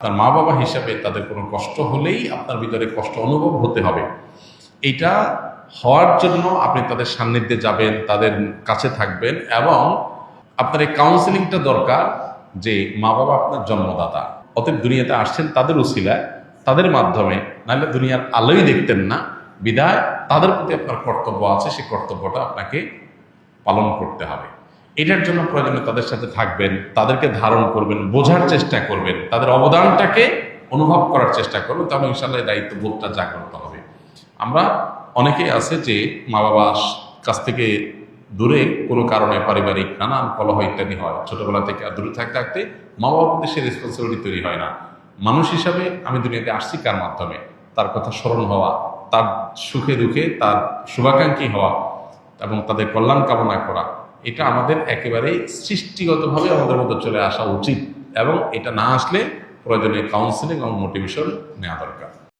তার মা বাবা হিসাবে তাদের কোনো কষ্ট হলেই আপনার ভিতরে কষ্ট অনুভব হতে হবে। এটা হওয়ার জন্য আপনি তাদের সান্নিধ্যে যাবেন, তাদের কাছে থাকবেন, এবং আপনার এই কাউন্সিলিংটা দরকার যে মা বাবা আপনার জন্মদাতা, অতএব দুনিয়াতে আসছেন তাদের উসিলায়, তাদের মাধ্যমে, নাহলে দুনিয়ার আলোই দেখতেন না। বিধায় তাদের প্রতি আপনার কর্তব্য আছে, সেই কর্তব্যটা আপনাকে পালন করতে হবে। এটার জন্য প্রয়োজনে তাদের সাথে থাকবেন, তাদেরকে ধারণ করবেন, বোঝার চেষ্টা করবেন, তাদের অবদানটাকে অনুভব করার চেষ্টা করবেন, তাহলে ইনশাআল্লাহ দায়িত্ববোধটা জাগ্রত হবে। আমরা অনেকেই আছে যে মা বাবার কাছ থেকে দূরে কোনো কারণে পারিবারিক নানান কলহ ইত্যাদি হয়, ছোটবেলা থেকে দূরে থাকতে থাকতে মা বাবার প্রতি সে রেসপন্সিবিলিটি তৈরি হয় না। মানুষ হিসাবে আমি দুনিয়াতে আসছি কার মাধ্যমে? তার কথা স্মরণ হওয়া, তার সুখে দুঃখে তার শুভাকাঙ্ক্ষী হওয়া এবং তাদের কল্যাণ কামনা করা, এটা আমাদের একেবারেই সৃষ্টিগতভাবে আমাদের মধ্যে চলে আসা উচিত, এবং এটা না আসলে প্রয়োজনে কাউন্সিলিং এবং মোটিভেশন নেওয়া দরকার।